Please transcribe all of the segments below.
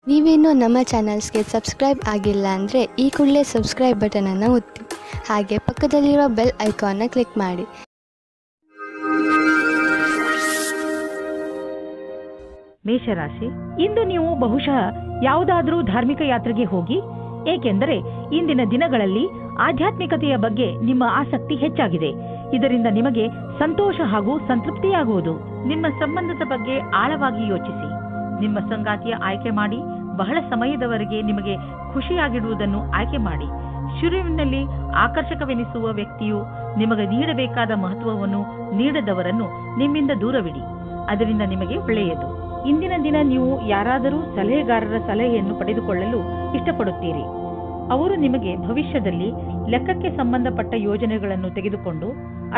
ನೀವೇನೂ ನಮ್ಮ ಚಾನಲ್ಸ್ಗೆ ಸಬ್ಸ್ಕ್ರೈಬ್ ಆಗಿಲ್ಲ ಅಂದರೆ ಈ ಕೂಡಲೇ ಸಬ್ಸ್ಕ್ರೈಬ್ ಬಟನನ್ನು ಒತ್ತಿ ಹಾಗೆ ಪಕ್ಕದಲ್ಲಿರೋ ಬೆಲ್ ಐಕಾನ್ನ ಕ್ಲಿಕ್ ಮಾಡಿ. ಮೇಷರಾಶಿ, ಇಂದು ನೀವು ಬಹುಶಃ ಯಾವುದಾದರೂ ಧಾರ್ಮಿಕ ಯಾತ್ರೆಗೆ ಹೋಗಿ, ಏಕೆಂದರೆ ಇಂದಿನ ದಿನಗಳಲ್ಲಿ ಆಧ್ಯಾತ್ಮಿಕತೆಯ ಬಗ್ಗೆ ನಿಮ್ಮ ಆಸಕ್ತಿ ಹೆಚ್ಚಾಗಿದೆ. ಇದರಿಂದ ನಿಮಗೆ ಸಂತೋಷ ಹಾಗೂ ಸಂತೃಪ್ತಿಯಾಗುವುದು. ನಿಮ್ಮ ಸಂಬಂಧದ ಬಗ್ಗೆ ಆಳವಾಗಿ ಯೋಚಿಸಿ. ನಿಮ್ಮ ಸಂಗಾತಿಯ ಆಯ್ಕೆ ಮಾಡಿ. ಬಹಳ ಸಮಯದವರೆಗೆ ನಿಮಗೆ ಖುಷಿಯಾಗಿಡುವುದನ್ನು ಆಯ್ಕೆ ಮಾಡಿ. ಶುರುವಿನಲ್ಲಿ ಆಕರ್ಷಕವೆನಿಸುವ ವ್ಯಕ್ತಿಯು ನಿಮಗೆ ನೀಡಬೇಕಾದ ಮಹತ್ವವನ್ನು ನೀಡದವರನ್ನು ನಿಮ್ಮಿಂದ ದೂರವಿಡಿ. ಅದರಿಂದ ನಿಮಗೆ ಒಳ್ಳೆಯದು. ಇಂದಿನ ದಿನ ನೀವು ಯಾರಾದರೂ ಸಲಹೆಗಾರರ ಸಲಹೆಯನ್ನು ಪಡೆದುಕೊಳ್ಳಲು ಇಷ್ಟಪಡುತ್ತೀರಿ. ಅವರು ನಿಮಗೆ ಭವಿಷ್ಯದಲ್ಲಿ ಲೆಕ್ಕಕ್ಕೆ ಸಂಬಂಧಪಟ್ಟ ಯೋಜನೆಗಳನ್ನು ತೆಗೆದುಕೊಂಡು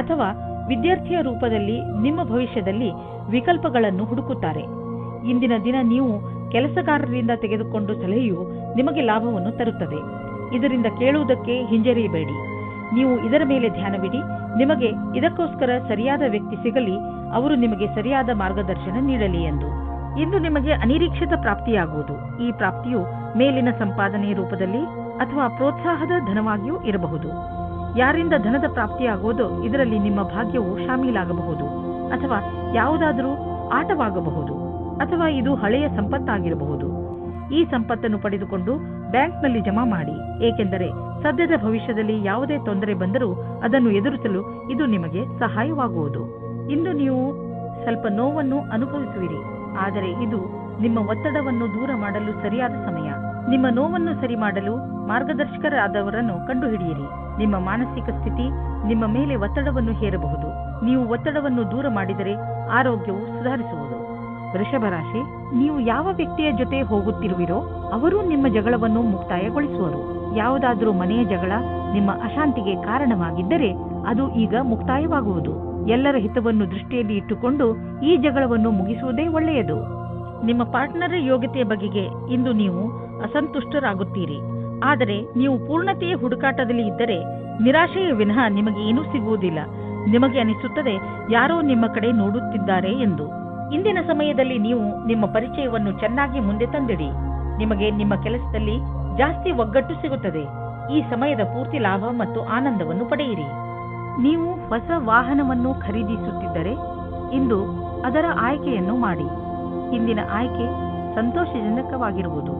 ಅಥವಾ ವಿದ್ಯಾರ್ಥಿಯ ರೂಪದಲ್ಲಿ ನಿಮ್ಮ ಭವಿಷ್ಯದಲ್ಲಿ ವಿಕಲ್ಪಗಳನ್ನು ಹುಡುಕುತ್ತಾರೆ. ಇಂದಿನ ದಿನ ನೀವು ಕೆಲಸಗಾರರಿಂದ ತೆಗೆದುಕೊಂಡು ಸಲಹೆಯು ನಿಮಗೆ ಲಾಭವನ್ನು ತರುತ್ತದೆ. ಇದರಿಂದ ಕೇಳುವುದಕ್ಕೆ ಹಿಂಜರಿಯಬೇಡಿ. ನೀವು ಇದರ ಮೇಲೆ ಧ್ಯಾನವಿಡಿ. ನಿಮಗೆ ಇದಕ್ಕೋಸ್ಕರ ಸರಿಯಾದ ವ್ಯಕ್ತಿ ಸಿಗಲಿ, ಅವರು ನಿಮಗೆ ಸರಿಯಾದ ಮಾರ್ಗದರ್ಶನ ನೀಡಲಿ ಎಂದು. ಇಂದು ನಿಮಗೆ ಅನಿರೀಕ್ಷಿತ ಪ್ರಾಪ್ತಿಯಾಗುವುದು. ಈ ಪ್ರಾಪ್ತಿಯು ಮೇಲಿನ ಸಂಪಾದನೆಯ ರೂಪದಲ್ಲಿ ಅಥವಾ ಪ್ರೋತ್ಸಾಹದ ಧನವಾಗಿಯೂ ಇರಬಹುದು. ಯಾರಿಂದ ಧನದ ಪ್ರಾಪ್ತಿಯಾಗುವುದೋ ಇದರಲ್ಲಿ ನಿಮ್ಮ ಭಾಗ್ಯವು ಶಾಮೀಲಾಗಬಹುದು, ಅಥವಾ ಯಾವುದಾದರೂ ಆಟವಾಗಬಹುದು, ಅಥವಾ ಇದು ಹಳೆಯ ಸಂಪತ್ತಾಗಿರಬಹುದು. ಈ ಸಂಪತ್ತನ್ನು ಪಡೆದುಕೊಂಡು ಬ್ಯಾಂಕ್ನಲ್ಲಿ ಜಮಾ ಮಾಡಿ, ಏಕೆಂದರೆ ಸದ್ಯದ ಭವಿಷ್ಯದಲ್ಲಿ ಯಾವುದೇ ತೊಂದರೆ ಬಂದರೂ ಅದನ್ನು ಎದುರಿಸಲು ಇದು ನಿಮಗೆ ಸಹಾಯವಾಗುವುದು. ಇಂದು ನೀವು ಸ್ವಲ್ಪ ನೋವನ್ನು ಅನುಭವಿಸುವಿರಿ, ಆದರೆ ಇದು ನಿಮ್ಮ ಒತ್ತಡವನ್ನು ದೂರ ಮಾಡಲು ಸರಿಯಾದ ಸಮಯ. ನಿಮ್ಮ ನೋವನ್ನು ಸರಿ ಮಾಡಲು ಮಾರ್ಗದರ್ಶಕರಾದವರನ್ನು ಕಂಡುಹಿಡಿಯಿರಿ. ನಿಮ್ಮ ಮಾನಸಿಕ ಸ್ಥಿತಿ ನಿಮ್ಮ ಮೇಲೆ ಒತ್ತಡವನ್ನು ಹೇರಬಹುದು. ನೀವು ಒತ್ತಡವನ್ನು ದೂರ ಮಾಡಿದರೆ ಆರೋಗ್ಯವು ಸುಧಾರಿಸುವುದು. ವೃಷಭ ರಾಶಿ, ನೀವು ಯಾವ ವ್ಯಕ್ತಿಯ ಜೊತೆ ಹೋಗುತ್ತಿರುವಿರೋ ಅವರು ನಿಮ್ಮ ಜಗಳವನ್ನು ಮುಕ್ತಾಯಗೊಳಿಸುವರು. ಯಾವುದಾದರೂ ಮನೆಯ ಜಗಳ ನಿಮ್ಮ ಅಶಾಂತಿಗೆ ಕಾರಣವಾಗಿದ್ದರೆ ಅದು ಈಗ ಮುಕ್ತಾಯವಾಗುವುದು. ಎಲ್ಲರ ಹಿತವನ್ನು ದೃಷ್ಟಿಯಲ್ಲಿ ಇಟ್ಟುಕೊಂಡು ಈ ಜಗಳವನ್ನು ಮುಗಿಸುವುದೇ ಒಳ್ಳೆಯದು. ನಿಮ್ಮ ಪಾರ್ಟ್ನರ್ ಯೋಗ್ಯತೆಯ ಬಗೆಗೆ ಇಂದು ನೀವು ಅಸಂತುಷ್ಟರಾಗುತ್ತೀರಿ. ಆದರೆ ನೀವು ಪೂರ್ಣತೆಯ ಹುಡುಕಾಟದಲ್ಲಿ ಇದ್ದರೆ ನಿರಾಶೆಯ ವಿನಃ ನಿಮಗೆ ಏನೂ ಸಿಗುವುದಿಲ್ಲ. ನಿಮಗೆ ಅನಿಸುತ್ತದೆ ಯಾರೋ ನಿಮ್ಮ ಕಡೆ ನೋಡುತ್ತಿದ್ದಾರೆ ಎಂದು. ಇಂದಿನ ಸಮಯದಲ್ಲಿ ನೀವು ನಿಮ್ಮ ಪರಿಚಯವನ್ನು ಚೆನ್ನಾಗಿ ಮುಂದೆ ತಂದಿಡಿ. ನಿಮಗೆ ನಿಮ್ಮ ಕೆಲಸದಲ್ಲಿ ಜಾಸ್ತಿ ಒಗ್ಗಟ್ಟು ಸಿಗುತ್ತದೆ. ಈ ಸಮಯದ ಪೂರ್ತಿ ಲಾಭ ಮತ್ತು ಆನಂದವನ್ನು ಪಡೆಯಿರಿ. ನೀವು ಹೊಸ ವಾಹನವನ್ನು ಖರೀದಿಸುತ್ತಿದ್ದರೆ ಇಂದು ಅದರ ಆಯ್ಕೆಯನ್ನು ಮಾಡಿ. ಇಂದಿನ ಆಯ್ಕೆ ಸಂತೋಷಜನಕವಾಗಿರುವುದು.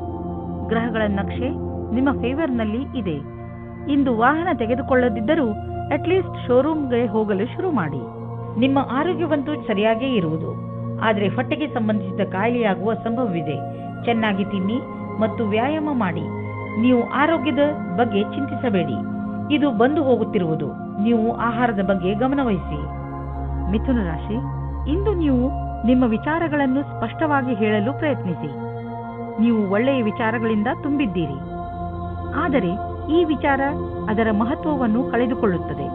ಗ್ರಹಗಳ ನಕ್ಷೆ ನಿಮ್ಮ ಫೇವರ್ನಲ್ಲಿ ಇದೆ. ಇಂದು ವಾಹನ ತೆಗೆದುಕೊಳ್ಳದಿದ್ದರೂ ಅಟ್ಲೀಸ್ಟ್ ಶೋರೂಮ್ಗೆ ಹೋಗಲು ಶುರು ಮಾಡಿ. ನಿಮ್ಮ ಆರೋಗ್ಯವಂತೂ ಸರಿಯಾಗೇ ಇರುವುದು, ಆದರೆ ಹೊಟ್ಟೆಗೆ ಸಂಬಂಧಿಸಿದ ಕಾಯಿಲೆಯಾಗುವ ಸಂಭವವಿದೆ. ಚೆನ್ನಾಗಿ ತಿನ್ನಿ ಮತ್ತು ವ್ಯಾಯಾಮ ಮಾಡಿ. ನೀವು ಆರೋಗ್ಯದ ಬಗ್ಗೆ ಚಿಂತಿಸಬೇಡಿ, ಇದು ಬಂದು ಹೋಗುತ್ತಿರುವುದು. ನೀವು ಆಹಾರದ ಬಗ್ಗೆ ಗಮನವಹಿಸಿ. ಮಿಥುನ ರಾಶಿ, ಇಂದು ನೀವು ನಿಮ್ಮ ವಿಚಾರಗಳನ್ನು ಸ್ಪಷ್ಟವಾಗಿ ಹೇಳಲು ಪ್ರಯತ್ನಿಸಿ. ನೀವು ಒಳ್ಳೆಯ ವಿಚಾರಗಳಿಂದ ತುಂಬಿದ್ದೀರಿ, ಆದರೆ ಈ ವಿಚಾರ ಅದರ ಮಹತ್ವವನ್ನು ಕಳೆದುಕೊಳ್ಳುತ್ತದೆ.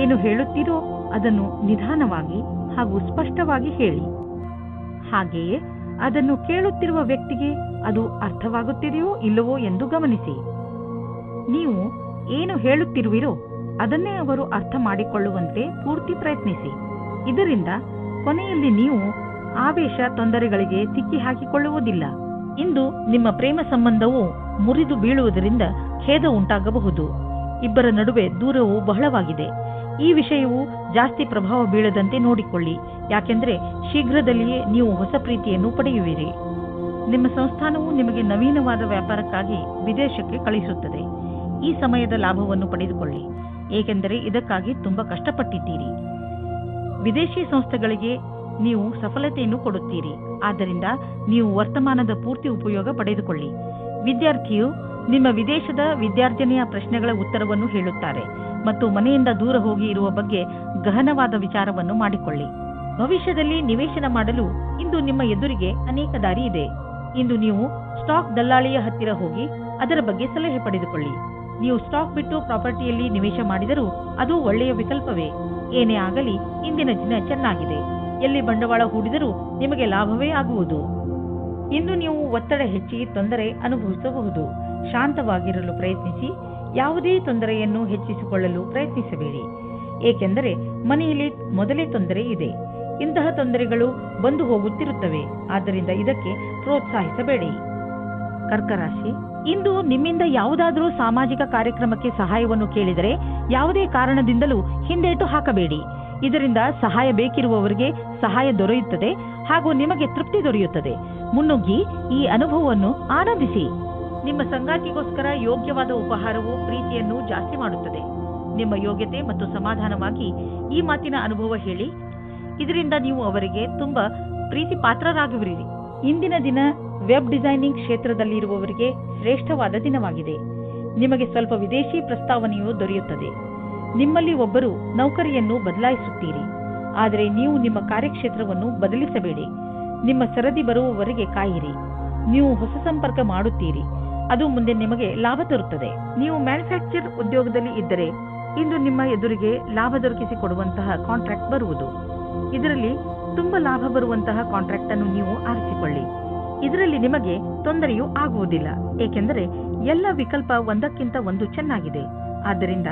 ಏನು ಹೇಳುತ್ತೀರೋ ಅದನ್ನು ನಿಧಾನವಾಗಿ ಹಾಗೂ ಸ್ಪಷ್ಟವಾಗಿ ಹೇಳಿ. ಹಾಗೆಯೇ ಅದನ್ನು ಕೇಳುತ್ತಿರುವ ವ್ಯಕ್ತಿಗೆ ಅದು ಅರ್ಥವಾಗುತ್ತಿದೆಯೋ ಇಲ್ಲವೋ ಎಂದು ಗಮನಿಸಿ. ನೀವು ಏನು ಹೇಳುತ್ತಿರುವಿರೋ ಅದನ್ನೇ ಅವರು ಅರ್ಥ ಮಾಡಿಕೊಳ್ಳುವಂತೆ ಪೂರ್ತಿ ಪ್ರಯತ್ನಿಸಿ. ಇದರಿಂದ ಕೊನೆಯಲ್ಲಿ ನೀವು ಆವೇಶ ತೊಂದರೆಗಳಿಗೆ ಸಿಕ್ಕಿ ಹಾಕಿಕೊಳ್ಳುವುದಿಲ್ಲ. ಇಂದು ನಿಮ್ಮ ಪ್ರೇಮ ಸಂಬಂಧವು ಮುರಿದು ಬೀಳುವುದರಿಂದ ಖೇದ ಉಂಟಾಗಬಹುದು. ಇಬ್ಬರ ನಡುವೆ ದೂರವು ಬಹಳವಾಗಿದೆ. ಈ ವಿಷಯವು ಜಾಸ್ತಿ ಪ್ರಭಾವ ಬೀಳದಂತೆ ನೋಡಿಕೊಳ್ಳಿ, ಯಾಕೆಂದರೆ ಶೀಘ್ರದಲ್ಲಿಯೇ ನೀವು ಹೊಸ ಪ್ರೀತಿಯನ್ನು ಪಡೆಯುವಿರಿ. ನಿಮ್ಮ ಸಂಸ್ಥಾನವು ನಿಮಗೆ ನವೀನವಾದ ವ್ಯಾಪಾರಕ್ಕಾಗಿ ವಿದೇಶಕ್ಕೆ ಕಳಿಸುತ್ತದೆ. ಈ ಸಮಯದ ಲಾಭವನ್ನು ಪಡೆದುಕೊಳ್ಳಿ, ಏಕೆಂದರೆ ಇದಕ್ಕಾಗಿ ತುಂಬಾ ಕಷ್ಟಪಟ್ಟಿದ್ದೀರಿ. ವಿದೇಶಿ ಸಂಸ್ಥೆಗಳಿಗೆ ನೀವು ಸಫಲತೆಯನ್ನು ಕೊಡುತ್ತೀರಿ, ಆದ್ದರಿಂದ ನೀವು ವರ್ತಮಾನದ ಪೂರ್ತಿ ಉಪಯೋಗ ಪಡೆದುಕೊಳ್ಳಿ. ವಿದ್ಯಾರ್ಥಿಯು ನಿಮ್ಮ ವಿದೇಶದ ವಿದ್ಯಾರ್ಜನೆಯ ಪ್ರಶ್ನೆಗಳ ಉತ್ತರವನ್ನು ಹೇಳುತ್ತಾರೆ ಮತ್ತು ಮನೆಯಿಂದ ದೂರ ಹೋಗಿ ಇರುವ ಬಗ್ಗೆ ಗಹನವಾದ ವಿಚಾರವನ್ನು ಮಾಡಿಕೊಳ್ಳಿ. ಭವಿಷ್ಯದಲ್ಲಿ ನಿವೇಶನ ಮಾಡಲು ಇಂದು ನಿಮ್ಮ ಎದುರಿಗೆ ಅನೇಕ ದಾರಿ ಇದೆ. ಇಂದು ನೀವು ಸ್ಟಾಕ್ ದಲ್ಲಾಳಿಯ ಹತ್ತಿರ ಹೋಗಿ ಅದರ ಬಗ್ಗೆ ಸಲಹೆ ಪಡೆದುಕೊಳ್ಳಿ. ನೀವು ಸ್ಟಾಕ್ ಬಿಟ್ಟು ಪ್ರಾಪರ್ಟಿಯಲ್ಲಿ ನಿವೇಶ ಮಾಡಿದರೂ ಅದು ಒಳ್ಳೆಯ ವಿಕಲ್ಪವೇ. ಏನೇ ಆಗಲಿ ಇಂದಿನ ದಿನ ಚೆನ್ನಾಗಿದೆ. ಎಲ್ಲಿ ಬಂಡವಾಳ ಹೂಡಿದರೂ ನಿಮಗೆ ಲಾಭವೇ ಆಗುವುದು. ಇಂದು ನೀವು ಒತ್ತಡ ಹೆಚ್ಚಿ ತೊಂದರೆ ಅನುಭವಿಸಬಹುದು. ಶಾಂತವಾಗಿರಲು ಪ್ರಯತ್ನಿಸಿ. ಯಾವುದೇ ತೊಂದರೆಯನ್ನು ಹೆಚ್ಚಿಸಿಕೊಳ್ಳಲು ಪ್ರಯತ್ನಿಸಬೇಡಿ, ಏಕೆಂದರೆ ಮನೆಯಲ್ಲಿ ಮೊದಲೇ ತೊಂದರೆ ಇದೆ. ಇಂತಹ ತೊಂದರೆಗಳು ಬಂದು ಹೋಗುತ್ತಿರುತ್ತವೆ. ಆದ್ದರಿಂದ ಇದಕ್ಕೆ ಪ್ರೋತ್ಸಾಹಿಸಬೇಡಿ. ಕರ್ಕರಾಶಿ, ಇಂದು ನಿಮ್ಮಿಂದ ಯಾವುದಾದರೂ ಸಾಮಾಜಿಕ ಕಾರ್ಯಕ್ರಮಕ್ಕೆ ಸಹಾಯವನ್ನು ಕೇಳಿದರೆ ಯಾವುದೇ ಕಾರಣದಿಂದಲೂ ಹಿಂದೇಟು ಹಾಕಬೇಡಿ. ಇದರಿಂದ ಸಹಾಯ ಬೇಕಿರುವವರಿಗೆ ಸಹಾಯ ದೊರೆಯುತ್ತದೆ ಹಾಗೂ ನಿಮಗೆ ತೃಪ್ತಿ ದೊರೆಯುತ್ತದೆ. ಮುನ್ನುಗ್ಗಿ ಈ ಅನುಭವವನ್ನು ಆನಂದಿಸಿ. ನಿಮ್ಮ ಸಂಗಾತಿಗೋಸ್ಕರ ಯೋಗ್ಯವಾದ ಉಪಹಾರವು ಪ್ರೀತಿಯನ್ನು ಜಾಸ್ತಿ ಮಾಡುತ್ತದೆ. ನಿಮ್ಮ ಯೋಗ್ಯತೆ ಮತ್ತು ಸಮಾಧಾನವಾಗಿ ಈ ಮಾತಿನ ಅನುಭವ ಹೇಳಿ. ಇದರಿಂದ ನೀವು ಅವರಿಗೆ ತುಂಬಾ ಪ್ರೀತಿ ಪಾತ್ರರಾಗುವಿರಿ. ಇಂದಿನ ದಿನ ವೆಬ್ ಡಿಸೈನಿಂಗ್ ಕ್ಷೇತ್ರದಲ್ಲಿರುವವರಿಗೆ ಶ್ರೇಷ್ಠವಾದ ದಿನವಾಗಿದೆ. ನಿಮಗೆ ಸ್ವಲ್ಪ ವಿದೇಶಿ ಪ್ರಸ್ತಾವನೆಯು ದೊರೆಯುತ್ತದೆ. ನಿಮ್ಮಲ್ಲಿ ಒಬ್ಬರು ನೌಕರಿಯನ್ನು ಬದಲಾಯಿಸುತ್ತೀರಿ. ಆದರೆ ನೀವು ನಿಮ್ಮ ಕಾರ್ಯಕ್ಷೇತ್ರವನ್ನು ಬದಲಿಸಬೇಡಿ. ನಿಮ್ಮ ಸರದಿ ಬರುವವರೆಗೆ ಕಾಯಿರಿ. ನೀವು ಹೊಸ ಸಂಪರ್ಕ ಮಾಡುತ್ತೀರಿ. ಅದು ಮುಂದೆ ನಿಮಗೆ ಲಾಭ ತರುತ್ತದೆ. ನೀವು ಮ್ಯಾನುಫ್ಯಾಕ್ಚರ್ ಉದ್ಯೋಗದಲ್ಲಿ ಇದ್ದರೆ ಇಂದು ನಿಮ್ಮ ಎದುರಿಗೆ ಲಾಭ ದೊರಕಿಸಿಕೊಡುವಂತಹ ಕಾಂಟ್ರಾಕ್ಟ್ ಬರುವುದು. ಇದರಲ್ಲಿ ತುಂಬಾ ಲಾಭ ಬರುವಂತಹ ಕಾಂಟ್ರಾಕ್ಟ್ ಅನ್ನು ನೀವು ಆರಿಸಿಕೊಳ್ಳಿ. ಇದರಲ್ಲಿ ನಿಮಗೆ ತೊಂದರೆಯೂ ಆಗುವುದಿಲ್ಲ, ಏಕೆಂದರೆ ಎಲ್ಲ ವಿಕಲ್ಪ ಒಂದಕ್ಕಿಂತ ಒಂದು ಚೆನ್ನಾಗಿದೆ. ಆದ್ದರಿಂದ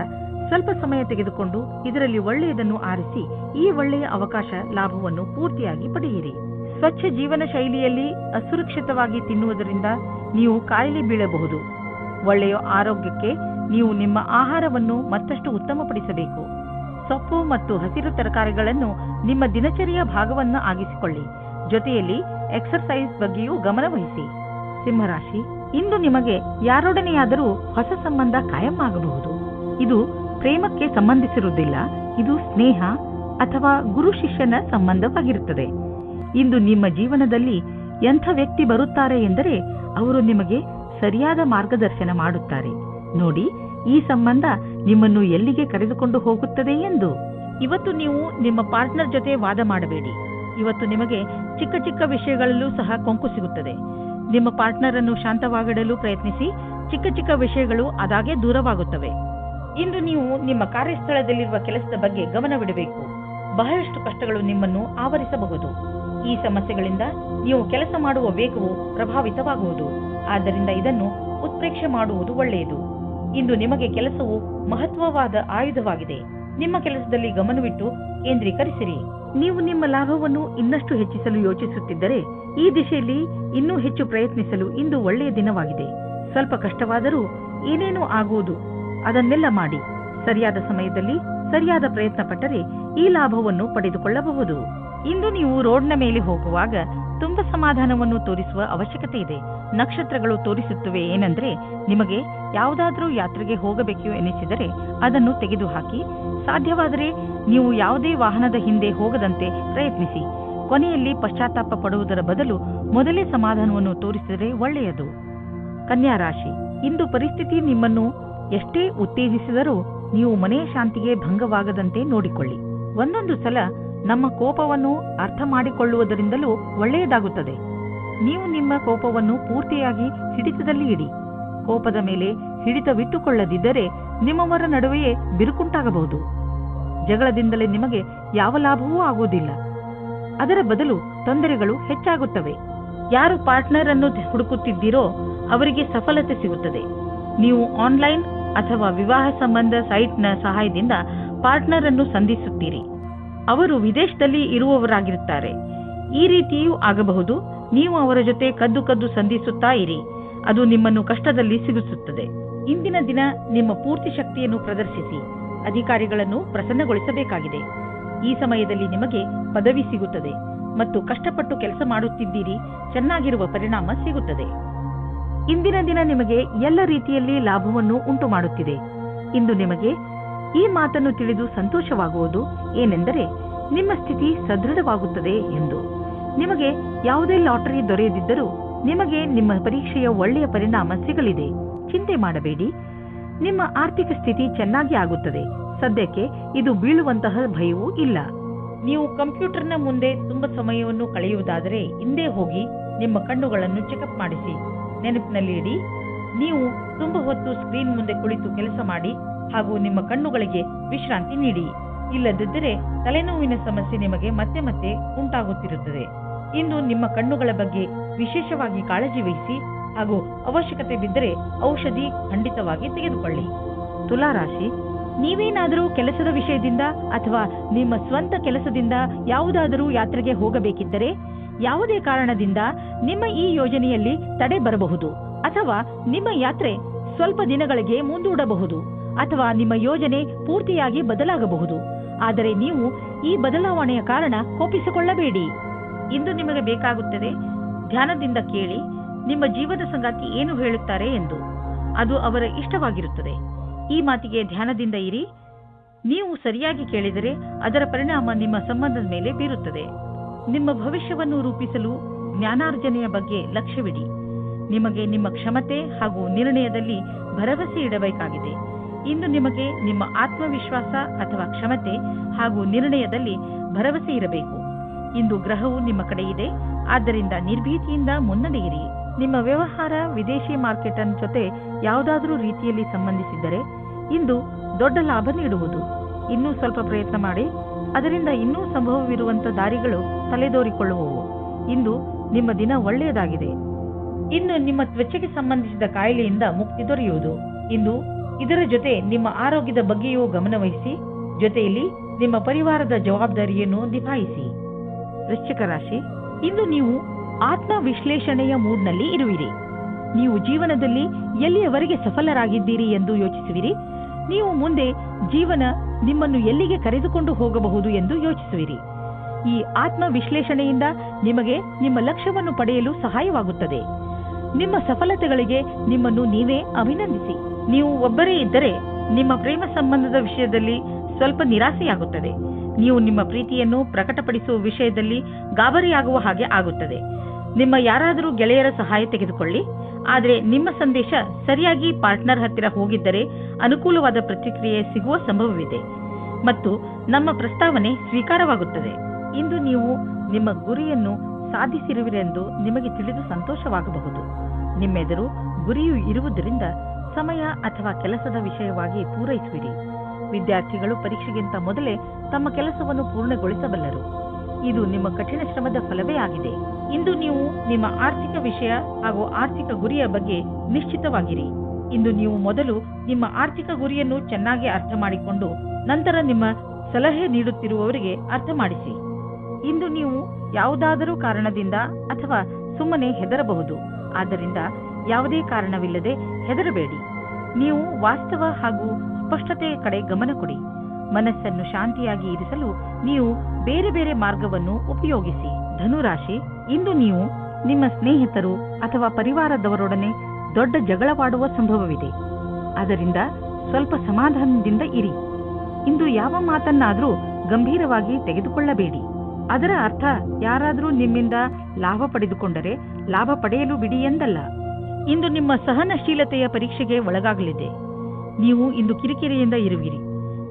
ಸ್ವಲ್ಪ ಸಮಯ ತೆಗೆದುಕೊಂಡು ಇದರಲ್ಲಿ ಒಳ್ಳೆಯದನ್ನು ಆರಿಸಿ ಈ ಒಳ್ಳೆಯ ಅವಕಾಶ ಲಾಭವನ್ನು ಪೂರ್ತಿಯಾಗಿ ಪಡೆಯಿರಿ. ಸ್ವಚ್ಛ ಜೀವನ ಶೈಲಿಯಲ್ಲಿ ಅಸುರಕ್ಷಿತವಾಗಿ ತಿನ್ನುವುದರಿಂದ ನೀವು ಕಾಯಿಲೆ ಬೀಳಬಹುದು. ಒಳ್ಳೆಯ ಆರೋಗ್ಯಕ್ಕೆ ನೀವು ನಿಮ್ಮ ಆಹಾರವನ್ನು ಮತ್ತಷ್ಟು ಉತ್ತಮಪಡಿಸಬೇಕು. ಸೊಪ್ಪು ಮತ್ತು ಹಸಿರು ತರಕಾರಿಗಳನ್ನು ನಿಮ್ಮ ದಿನಚರಿಯ ಭಾಗವನ್ನು ಆಗಿಸಿಕೊಳ್ಳಿ. ಜೊತೆಯಲ್ಲಿ ಎಕ್ಸರ್ಸೈಸ್ ಬಗ್ಗೆಯೂ ಗಮನವಹಿಸಿ. ಸಿಂಹರಾಶಿ, ಇಂದು ನಿಮಗೆ ಯಾರೊಡನೆಯಾದರೂ ಹೊಸ ಸಂಬಂಧ ಕಾಯಂ ಆಗಬಹುದು. ಇದು ಪ್ರೇಮಕ್ಕೆ ಸಂಬಂಧಿಸಿರುವುದಿಲ್ಲ. ಇದು ಸ್ನೇಹ ಅಥವಾ ಗುರು ಶಿಷ್ಯನ ಸಂಬಂಧವಾಗಿರುತ್ತದೆ. ಇಂದು ನಿಮ್ಮ ಜೀವನದಲ್ಲಿ ಎಂಥ ವ್ಯಕ್ತಿ ಬರುತ್ತಾರೆ ಎಂದರೆ ಅವರು ನಿಮಗೆ ಸರಿಯಾದ ಮಾರ್ಗದರ್ಶನ ಮಾಡುತ್ತಾರೆ. ನೋಡಿ, ಈ ಸಂಬಂಧ ನಿಮ್ಮನ್ನು ಎಲ್ಲಿಗೆ ಕರೆದುಕೊಂಡು ಹೋಗುತ್ತದೆ ಎಂದು. ಇವತ್ತು ನೀವು ನಿಮ್ಮ ಪಾರ್ಟ್ನರ್ ಜೊತೆ ವಾದ ಮಾಡಬೇಡಿ. ಇವತ್ತು ನಿಮಗೆ ಚಿಕ್ಕ ಚಿಕ್ಕ ವಿಷಯಗಳಲ್ಲೂ ಸಹ ಕೊಂಕು ಸಿಗುತ್ತದೆ. ನಿಮ್ಮ ಪಾರ್ಟ್ನರ್ ಅನ್ನು ಶಾಂತವಾಗಿಡಲು ಪ್ರಯತ್ನಿಸಿ. ಚಿಕ್ಕ ಚಿಕ್ಕ ವಿಷಯಗಳು ಅದಾಗೆ ದೂರವಾಗುತ್ತವೆ. ಇಂದು ನೀವು ನಿಮ್ಮ ಕಾರ್ಯಸ್ಥಳದಲ್ಲಿರುವ ಕೆಲಸದ ಬಗ್ಗೆ ಗಮನವಿಡಬೇಕು. ಬಹಳಷ್ಟು ಕಷ್ಟಗಳು ನಿಮ್ಮನ್ನು ಆವರಿಸಬಹುದು. ಈ ಸಮಸ್ಯೆಗಳಿಂದ ನೀವು ಕೆಲಸ ಮಾಡುವ ವೇಗವು ಪ್ರಭಾವಿತವಾಗುವುದು. ಆದ್ದರಿಂದ ಇದನ್ನು ಉತ್ಪ್ರೇಕ್ಷೆ ಮಾಡುವುದು ಒಳ್ಳೆಯದು. ಇಂದು ನಿಮಗೆ ಕೆಲಸವು ಮಹತ್ವವಾದ ಆಯುಧವಾಗಿದೆ. ನಿಮ್ಮ ಕೆಲಸದಲ್ಲಿ ಗಮನವಿಟ್ಟು ಕೇಂದ್ರೀಕರಿಸಿರಿ. ನೀವು ನಿಮ್ಮ ಲಾಭವನ್ನು ಇನ್ನಷ್ಟು ಹೆಚ್ಚಿಸಲು ಯೋಚಿಸುತ್ತಿದ್ದರೆ ಈ ದಿಶೆಯಲ್ಲಿ ಇನ್ನೂ ಹೆಚ್ಚು ಪ್ರಯತ್ನಿಸಲು ಇಂದು ಒಳ್ಳೆಯ ದಿನವಾಗಿದೆ. ಸ್ವಲ್ಪ ಕಷ್ಟವಾದರೂ ಏನೇನೂ ಆಗುವುದು, ಅದನ್ನೆಲ್ಲ ಮಾಡಿ. ಸರಿಯಾದ ಸಮಯದಲ್ಲಿ ಸರಿಯಾದ ಪ್ರಯತ್ನ ಪಟ್ಟರೆ ಈ ಲಾಭವನ್ನು ಪಡೆದುಕೊಳ್ಳಬಹುದು. ಇಂದು ನೀವು ರೋಡ್ನ ಮೇಲೆ ಹೋಗುವಾಗ ತುಂಬಾ ಸಮಾಧಾನವನ್ನು ತೋರಿಸುವ ಅವಶ್ಯಕತೆ ಇದೆ. ನಕ್ಷತ್ರಗಳು ತೋರಿಸುತ್ತವೆ ಏನೆಂದರೆ ನಿಮಗೆ ಯಾವುದಾದರೂ ಯಾತ್ರೆಗೆ ಹೋಗಬೇಕು ಎನಿಸಿದರೆ ಅದನ್ನು ತೆಗೆದುಹಾಕಿ. ಸಾಧ್ಯವಾದರೆ ನೀವು ಯಾವುದೇ ವಾಹನದ ಹಿಂದೆ ಹೋಗದಂತೆ ಪ್ರಯತ್ನಿಸಿ. ಕೊನೆಯಲ್ಲಿ ಪಶ್ಚಾತ್ತಾಪ ಪಡುವುದರ ಬದಲು ಮೊದಲೇ ಸಮಾಧಾನವನ್ನು ತೋರಿಸಿದರೆ ಒಳ್ಳೆಯದು. ಕನ್ಯಾ ರಾಶಿ, ಇಂದು ಪರಿಸ್ಥಿತಿ ನಿಮ್ಮನ್ನು ಎಷ್ಟೇ ಉತ್ತೇಜಿಸಿದರೂ ನೀವು ಮನೆಯ ಶಾಂತಿಗೆ ಭಂಗವಾಗದಂತೆ ನೋಡಿಕೊಳ್ಳಿ. ಒಂದೊಂದು ಸಲ ನಮ್ಮ ಕೋಪವನ್ನು ಅರ್ಥ ಮಾಡಿಕೊಳ್ಳುವುದರಿಂದಲೂ ಒಳ್ಳೆಯದಾಗುತ್ತದೆ. ನೀವು ನಿಮ್ಮ ಕೋಪವನ್ನು ಪೂರ್ತಿಯಾಗಿ ಹಿಡಿತದಲ್ಲಿ ಇಡಿ. ಕೋಪದ ಮೇಲೆ ಹಿಡಿತವಿಟ್ಟುಕೊಳ್ಳದಿದ್ದರೆ ನಿಮ್ಮವರ ನಡುವೆಯೇ ಬಿರುಕುಂಟಾಗಬಹುದು. ಜಗಳದಿಂದಲೇ ನಿಮಗೆ ಯಾವ ಲಾಭವೂ ಆಗುವುದಿಲ್ಲ. ಅದರ ಬದಲು ತೊಂದರೆಗಳು ಹೆಚ್ಚಾಗುತ್ತವೆ. ಯಾರು ಪಾರ್ಟ್ನರ್ ಅನ್ನು ಹುಡುಕುತ್ತಿದ್ದೀರೋ ಅವರಿಗೆ ಸಫಲತೆ ಸಿಗುತ್ತದೆ. ನೀವು ಆನ್ಲೈನ್ ಅಥವಾ ವಿವಾಹ ಸಂಬಂಧ ಸೈಟ್ನ ಸಹಾಯದಿಂದ ಪಾರ್ಟ್ನರ್ ಅನ್ನು ಸಂಧಿಸುತ್ತೀರಿ. ಅವರು ವಿದೇಶದಲ್ಲಿ ಇರುವವರಾಗಿರುತ್ತಾರೆ. ಈ ರೀತಿಯೂ ಆಗಬಹುದು. ನೀವು ಅವರ ಜೊತೆ ಕದ್ದು ಸಂಧಿಸುತ್ತಾ ಇರಿ. ಅದು ನಿಮ್ಮನ್ನು ಕಷ್ಟದಲ್ಲಿ ಸಿಗಿಸುತ್ತದೆ. ಇಂದಿನ ದಿನ ನಿಮ್ಮ ಪೂರ್ತಿ ಶಕ್ತಿಯನ್ನು ಪ್ರದರ್ಶಿಸಿ. ಅಧಿಕಾರಿಗಳನ್ನು ಪ್ರಸನ್ನಗೊಳಿಸಬೇಕಾಗಿದೆ. ಈ ಸಮಯದಲ್ಲಿ ನಿಮಗೆ ಪದವಿ ಸಿಗುತ್ತದೆ ಮತ್ತು ಕಷ್ಟಪಟ್ಟು ಕೆಲಸ ಮಾಡುತ್ತಿದ್ದೀರಿ. ಚೆನ್ನಾಗಿರುವ ಪರಿಣಾಮ ಸಿಗುತ್ತದೆ. ಇಂದಿನ ದಿನ ನಿಮಗೆ ಎಲ್ಲ ರೀತಿಯಲ್ಲಿ ಲಾಭವನ್ನು ಉಂಟು ಮಾಡುತ್ತಿದೆ. ಇಂದು ನಿಮಗೆ ಈ ಮಾತನ್ನು ತಿಳಿದು ಸಂತೋಷವಾಗುವುದು ಏನೆಂದರೆ ನಿಮ್ಮ ಸ್ಥಿತಿ ಸದೃಢವಾಗುತ್ತದೆ ಎಂದು. ನಿಮಗೆ ಯಾವುದೇ ಲಾಟರಿ ದೊರೆಯದಿದ್ದರೂ ನಿಮಗೆ ನಿಮ್ಮ ಪರೀಕ್ಷೆಯ ಒಳ್ಳೆಯ ಪರಿಣಾಮ ಸಿಗಲಿದೆ. ಚಿಂತೆ ಮಾಡಬೇಡಿ. ನಿಮ್ಮ ಆರ್ಥಿಕ ಸ್ಥಿತಿ ಚೆನ್ನಾಗಿ ಆಗುತ್ತದೆ. ಸದ್ಯಕ್ಕೆ ಇದು ಬೀಳುವಂತಹ ಭಯವೂ ಇಲ್ಲ. ನೀವು ಕಂಪ್ಯೂಟರ್ನ ಮುಂದೆ ತುಂಬಾ ಸಮಯವನ್ನು ಕಳೆಯುವುದಾದರೆ ಹಿಂದೆ ಹೋಗಿ ನಿಮ್ಮ ಕಣ್ಣುಗಳನ್ನು ಚೆಕಪ್ ಮಾಡಿಸಿ. ನೆನಪಿನಲ್ಲಿ ಇಡಿ, ನೀವು ತುಂಬಾ ಹೊತ್ತು ಸ್ಕ್ರೀನ್ ಮುಂದೆ ಕುಳಿತು ಕೆಲಸ ಮಾಡಿ ಹಾಗೂ ನಿಮ್ಮ ಕಣ್ಣುಗಳಿಗೆ ವಿಶ್ರಾಂತಿ ನೀಡಿ. ಇಲ್ಲದಿದ್ದರೆ ತಲೆನೋವಿನ ಸಮಸ್ಯೆ ನಿಮಗೆ ಮತ್ತೆ ಮತ್ತೆ ಉಂಟಾಗುತ್ತಿರುತ್ತದೆ. ಇಂದು ನಿಮ್ಮ ಕಣ್ಣುಗಳ ಬಗ್ಗೆ ವಿಶೇಷವಾಗಿ ಕಾಳಜಿ ವಹಿಸಿ ಹಾಗೂ ಅವಶ್ಯಕತೆ ಬಿದ್ದರೆ ಔಷಧಿ ಖಂಡಿತವಾಗಿ ತೆಗೆದುಕೊಳ್ಳಿ. ತುಲಾ ರಾಶಿ, ನೀವೇನಾದರೂ ಕೆಲಸದ ವಿಷಯದಿಂದ ಅಥವಾ ನಿಮ್ಮ ಸ್ವಂತ ಕೆಲಸದಿಂದ ಯಾವುದಾದರೂ ಯಾತ್ರೆಗೆ ಹೋಗಬೇಕಿದ್ದರೆ ಯಾವುದೇ ಕಾರಣದಿಂದ ನಿಮ್ಮ ಈ ಯೋಜನೆಯಲ್ಲಿ ತಡೆ ಬರಬಹುದು ಅಥವಾ ನಿಮ್ಮ ಯಾತ್ರೆ ಸ್ವಲ್ಪ ದಿನಗಳಿಗೆ ಮುಂದೂಡಬಹುದು ಅಥವಾ ನಿಮ್ಮ ಯೋಜನೆ ಪೂರ್ತಿಯಾಗಿ ಬದಲಾಗಬಹುದು. ಆದರೆ ನೀವು ಈ ಬದಲಾವಣೆಯ ಕಾರಣ ಕೋಪಿಸಿಕೊಳ್ಳಬೇಡಿ. ಇಂದು ನಿಮಗೆ ಬೇಕಾಗುತ್ತದೆ ಧ್ಯಾನದಿಂದ ಕೇಳಿ ನಿಮ್ಮ ಜೀವದ ಸಂಗಾತಿ ಏನು ಹೇಳುತ್ತಾರೆ ಎಂದು. ಅದು ಅವರ ಇಷ್ಟವಾಗಿರುತ್ತದೆ. ಈ ಮಾತಿಗೆ ಧ್ಯಾನದಿಂದ ಇರಿ. ನೀವು ಸರಿಯಾಗಿ ಕೇಳಿದರೆ ಅದರ ಪರಿಣಾಮ ನಿಮ್ಮ ಸಂಬಂಧದ ಮೇಲೆ ಬೀರುತ್ತದೆ. ನಿಮ್ಮ ಭವಿಷ್ಯವನ್ನು ರೂಪಿಸಲು ಜ್ಞಾನಾರ್ಜನೆಯ ಬಗ್ಗೆ ಲಕ್ಷ್ಯವಿಡಿ. ನಿಮಗೆ ನಿಮ್ಮ ಕ್ಷಮತೆ ಹಾಗೂ ನಿರ್ಣಯದಲ್ಲಿ ಭರವಸೆ ಇಡಬೇಕಾಗಿದೆ. ಇಂದು ನಿಮಗೆ ನಿಮ್ಮ ಆತ್ಮವಿಶ್ವಾಸ ಅಥವಾ ಕ್ಷಮತೆ ಹಾಗೂ ನಿರ್ಣಯದಲ್ಲಿ ಭರವಸೆ ಇರಬೇಕು. ಇಂದು ಗ್ರಹವು ನಿಮ್ಮ ಕಡೆ ಇದೆ, ಆದ್ದರಿಂದ ನಿರ್ಭೀತಿಯಿಂದ ಮುನ್ನಡೆಯಿರಿ. ನಿಮ್ಮ ವ್ಯವಹಾರ ವಿದೇಶಿ ಮಾರ್ಕೆಟ್ ಜೊತೆ ಯಾವುದಾದರೂ ರೀತಿಯಲ್ಲಿ ಸಂಬಂಧಿಸಿದ್ದರೆ ಇಂದು ದೊಡ್ಡ ಲಾಭ ನೀಡುವುದು. ಇನ್ನೂ ಸ್ವಲ್ಪ ಪ್ರಯತ್ನ ಮಾಡಿ, ಅದರಿಂದ ಇನ್ನೂ ಸಂಭವವಿರುವಂತ ದಾರಿಗಳು ತಲೆದೋರಿಕೊಳ್ಳುವವು. ಇಂದು ನಿಮ್ಮ ದಿನ ಒಳ್ಳೆಯದಾಗಿದೆ. ಇನ್ನು ನಿಮ್ಮ ತ್ವಚೆಗೆ ಸಂಬಂಧಿಸಿದ ಕಾಯಿಲೆಯಿಂದ ಮುಕ್ತಿ ದೊರೆಯುವುದು. ಇಂದು ಇದರ ಜೊತೆ ನಿಮ್ಮ ಆರೋಗ್ಯದ ಬಗ್ಗೆಯೂ ಗಮನವಹಿಸಿ, ಜೊತೆಯಲ್ಲಿ ನಿಮ್ಮ ಪರಿವಾರದ ಜವಾಬ್ದಾರಿಯನ್ನು ನಿಭಾಯಿಸಿ. ವೃಶ್ಚಿಕ ರಾಶಿ, ಇಂದು ನೀವು ಆತ್ಮ ವಿಶ್ಲೇಷಣೆಯ ಮೂಡ್ನಲ್ಲಿ ಇರುವಿರಿ. ನೀವು ಜೀವನದಲ್ಲಿ ಎಲ್ಲಿಯವರೆಗೆ ಸಫಲರಾಗಿದ್ದೀರಿ ಎಂದು ಯೋಚಿಸುವಿರಿ. ನೀವು ಮುಂದೆ ಜೀವನ ನಿಮ್ಮನ್ನು ಎಲ್ಲಿಗೆ ಕರೆದುಕೊಂಡು ಹೋಗಬಹುದು ಎಂದು ಯೋಚಿಸುವಿರಿ. ಈ ಆತ್ಮ ವಿಶ್ಲೇಷಣೆಯಿಂದ ನಿಮಗೆ ನಿಮ್ಮ ಲಕ್ಷ್ಯವನ್ನು ಪಡೆಯಲು ಸಹಾಯವಾಗುತ್ತದೆ. ನಿಮ್ಮ ಸಫಲತೆಗಳಿಗೆ ನಿಮ್ಮನ್ನು ನೀವೇ ಅಭಿನಂದಿಸಿ. ನೀವು ಒಬ್ಬರೇ ಇದ್ದರೆ ನಿಮ್ಮ ಪ್ರೇಮ ಸಂಬಂಧದ ವಿಷಯದಲ್ಲಿ ಸ್ವಲ್ಪ ನಿರಾಸೆಯಾಗುತ್ತದೆ. ನೀವು ನಿಮ್ಮ ಪ್ರೀತಿಯನ್ನು ಪ್ರಕಟಪಡಿಸುವ ವಿಷಯದಲ್ಲಿ ಗಾಬರಿಯಾಗುವ ಹಾಗೆ ಆಗುತ್ತದೆ. ನಿಮ್ಮ ಯಾರಾದರೂ ಗೆಳೆಯರ ಸಹಾಯ ತೆಗೆದುಕೊಳ್ಳಿ. ಆದರೆ ನಿಮ್ಮ ಸಂದೇಶ ಸರಿಯಾಗಿ ಪಾರ್ಟ್ನರ್ ಹತ್ತಿರ ಹೋಗಿದ್ದರೆ ಅನುಕೂಲವಾದ ಪ್ರತಿಕ್ರಿಯೆ ಸಿಗುವ ಸಂಭವವಿದೆ ಮತ್ತು ನಮ್ಮ ಪ್ರಸ್ತಾವನೆ ಸ್ವೀಕಾರವಾಗುತ್ತದೆ. ಇಂದು ನೀವು ನಿಮ್ಮ ಗುರಿಯನ್ನು ಸಾಧಿಸಿರುವಿರೆಂದು ನಿಮಗೆ ತಿಳಿದು ಸಂತೋಷವಾಗಬಹುದು. ನಿಮ್ಮೆದುರು ಗುರಿಯು ಇರುವುದರಿಂದ ಸಮಯ ಅಥವಾ ಕೆಲಸದ ವಿಷಯವಾಗಿ ಪೂರೈಸುವಿರಿ. ವಿದ್ಯಾರ್ಥಿಗಳು ಪರೀಕ್ಷೆಗಿಂತ ಮೊದಲೇ ತಮ್ಮ ಕೆಲಸವನ್ನು ಪೂರ್ಣಗೊಳಿಸಬಲ್ಲರು. ಇದು ನಿಮ್ಮ ಕಠಿಣ ಶ್ರಮದ ಫಲವೇ ಆಗಿದೆ. ಇಂದು ನೀವು ನಿಮ್ಮ ಆರ್ಥಿಕ ವಿಷಯ ಹಾಗೂ ಆರ್ಥಿಕ ಗುರಿಯ ಬಗ್ಗೆ ನಿಶ್ಚಿತವಾಗಿರಿ. ಇಂದು ನೀವು ಮೊದಲು ನಿಮ್ಮ ಆರ್ಥಿಕ ಗುರಿಯನ್ನು ಚೆನ್ನಾಗಿ ಅರ್ಥ ಮಾಡಿಕೊಂಡು ನಂತರ ನಿಮ್ಮ ಸಲಹೆ ನೀಡುತ್ತಿರುವವರಿಗೆ ಅರ್ಥ ಮಾಡಿಸಿ. ಇಂದು ನೀವು ಯಾವುದಾದರೂ ಕಾರಣದಿಂದ ಅಥವಾ ಸುಮ್ಮನೆ ಹೆದರಬಹುದು. ಆದ್ದರಿಂದ ಯಾವುದೇ ಕಾರಣವಿಲ್ಲದೆ ಹೆದರಬೇಡಿ. ನೀವು ವಾಸ್ತವ ಹಾಗೂ ಸ್ಪಷ್ಟತೆಯ ಕಡೆ ಗಮನ ಕೊಡಿ. ಮನಸ್ಸನ್ನು ಶಾಂತಿಯಾಗಿ ಇರಿಸಲು ನೀವು ಬೇರೆ ಬೇರೆ ಮಾರ್ಗವನ್ನು ಉಪಯೋಗಿಸಿ. ಧನುರಾಶಿ, ಇಂದು ನೀವು ನಿಮ್ಮ ಸ್ನೇಹಿತರು ಅಥವಾ ಪರಿವಾರದವರೊಡನೆ ದೊಡ್ಡ ಜಗಳವಾಡುವ ಸಂಭವವಿದೆ. ಅದರಿಂದ ಸ್ವಲ್ಪ ಸಮಾಧಾನದಿಂದ ಇರಿ. ಇಂದು ಯಾವ ಮಾತನ್ನಾದರೂ ಗಂಭೀರವಾಗಿ ತೆಗೆದುಕೊಳ್ಳಬೇಡಿ. ಅದರ ಅರ್ಥ ಯಾರಾದರೂ ನಿಮ್ಮಿಂದ ಲಾಭ ಪಡೆದುಕೊಂಡರೆ ಲಾಭ ಪಡೆಯಲು ಬಿಡಿ ಎಂದಲ್ಲ. ಇಂದು ನಿಮ್ಮ ಸಹನಶೀಲತೆಯ ಪರೀಕ್ಷೆಗೆ ಒಳಗಾಗಲಿದೆ. ನೀವು ಇಂದು ಕಿರಿಕಿರಿಯಿಂದ ಇರುವಿರಿ.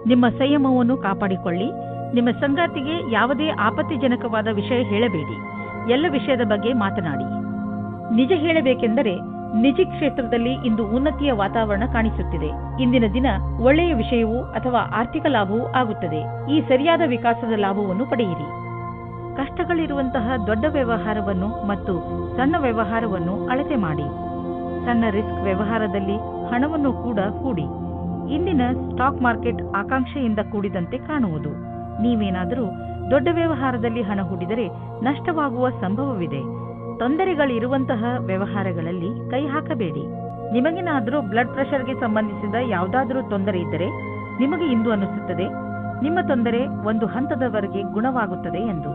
ನಿಮ್ಮ ಸಂಯಮವನ್ನು ಕಾಪಾಡಿಕೊಳ್ಳಿ. ನಿಮ್ಮ ಸಂಗಾತಿಗೆ ಯಾವುದೇ ಆಪತ್ತಿಜನಕವಾದ ವಿಷಯ ಹೇಳಬೇಡಿ. ಎಲ್ಲ ವಿಷಯದ ಬಗ್ಗೆ ಮಾತನಾಡಿ. ನಿಜ ಹೇಳಬೇಕೆಂದರೆ ನಿಜ ಕ್ಷೇತ್ರದಲ್ಲಿ ಇಂದು ಉನ್ನತಿಯ ವಾತಾವರಣ ಕಾಣಿಸುತ್ತಿದೆ. ಇಂದಿನ ದಿನ ಒಳ್ಳೆಯ ವಿಷಯವೂ ಅಥವಾ ಆರ್ಥಿಕ ಲಾಭವೂ ಆಗುತ್ತದೆ. ಈ ಸರಿಯಾದ ವಿಕಾಸದ ಲಾಭವನ್ನು ಪಡೆಯಿರಿ. ಕಷ್ಟಗಳಿರುವಂತಹ ದೊಡ್ಡ ವ್ಯವಹಾರವನ್ನು ಮತ್ತು ಸಣ್ಣ ವ್ಯವಹಾರವನ್ನು ಅಳತೆ ಮಾಡಿ. ಸಣ್ಣ ರಿಸ್ಕ್ ವ್ಯವಹಾರದಲ್ಲಿ ಹಣವನ್ನು ಕೂಡ ಹೂಡಿ. ಇಂದಿನ ಸ್ಟಾಕ್ ಮಾರ್ಕೆಟ್ ಆಕಾಂಕ್ಷೆಯಿಂದ ಕೂಡಿದಂತೆ ಕಾಣುವುದು. ನೀವೇನಾದರೂ ದೊಡ್ಡ ವ್ಯವಹಾರದಲ್ಲಿ ಹಣ ಹೂಡಿದರೆ ನಷ್ಟವಾಗುವ ಸಂಭವವಿದೆ. ತೊಂದರೆಗಳಿರುವಂತಹ ವ್ಯವಹಾರಗಳಲ್ಲಿ ಕೈ ಹಾಕಬೇಡಿ. ನಿಮಗೇನಾದರೂ ಬ್ಲಡ್ ಪ್ರೆಷರ್ಗೆ ಸಂಬಂಧಿಸಿದ ಯಾವುದಾದರೂ ತೊಂದರೆ ಇದ್ದರೆ ನಿಮಗೆ ಇಂದು ಅನಿಸುತ್ತದೆ ನಿಮ್ಮ ತೊಂದರೆ ಒಂದು ಹಂತದವರೆಗೆ ಗುಣವಾಗುತ್ತದೆ ಎಂದು.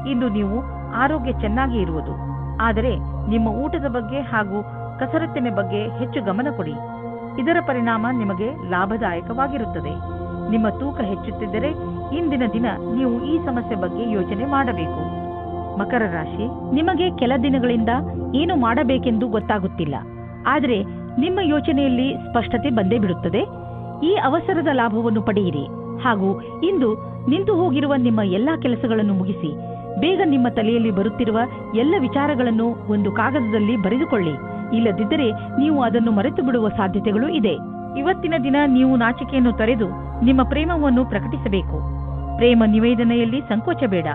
ಇಂದು ನೀವು ಆರೋಗ್ಯ ಚೆನ್ನಾಗಿ ಇರುವುದು. ಆದರೆ ನಿಮ್ಮ ಊಟದ ಬಗ್ಗೆ ಹಾಗೂ ಕಸರತ್ತಿನ ಬಗ್ಗೆ ಹೆಚ್ಚು ಗಮನ ಕೊಡಿ. ಇದರ ಪರಿಣಾಮ ನಿಮಗೆ ಲಾಭದಾಯಕವಾಗಿರುತ್ತದೆ. ನಿಮ್ಮ ತೂಕ ಹೆಚ್ಚುತ್ತಿದ್ದರೆ ಇಂದಿನ ದಿನ ನೀವು ಈ ಸಮಸ್ಯೆ ಬಗ್ಗೆ ಯೋಚನೆ ಮಾಡಬೇಕು. ಮಕರ ರಾಶಿ, ನಿಮಗೆ ಕೆಲ ದಿನಗಳಿಂದ ಏನು ಮಾಡಬೇಕೆಂದು ಗೊತ್ತಾಗುತ್ತಿಲ್ಲ. ಆದರೆ ನಿಮ್ಮ ಯೋಚನೆಯಲ್ಲಿ ಸ್ಪಷ್ಟತೆ ಬಂದೇ ಬಿಡುತ್ತದೆ. ಈ ಅವಸರದ ಲಾಭವನ್ನು ಪಡೆಯಿರಿ ಹಾಗೂ ಇಂದು ನಿಂತು ಹೋಗಿರುವ ನಿಮ್ಮ ಎಲ್ಲಾ ಕೆಲಸಗಳನ್ನು ಮುಗಿಸಿ. ಬೇಗ ನಿಮ್ಮ ತಲೆಯಲ್ಲಿ ಬರುತ್ತಿರುವ ಎಲ್ಲ ವಿಚಾರಗಳನ್ನು ಒಂದು ಕಾಗದದಲ್ಲಿ ಬರೆದುಕೊಳ್ಳಿ. ಇಲ್ಲದಿದ್ದರೆ ನೀವು ಅದನ್ನು ಮರೆತು ಬಿಡುವ ಸಾಧ್ಯತೆಗಳು ಇದೆ. ಇವತ್ತಿನ ದಿನ ನೀವು ನಾಚಿಕೆಯನ್ನು ತೊರೆದು ನಿಮ್ಮ ಪ್ರೇಮವನ್ನು ಪ್ರಕಟಿಸಬೇಕು. ಪ್ರೇಮ ನಿವೇದನೆಯಲ್ಲಿ ಸಂಕೋಚ ಬೇಡ.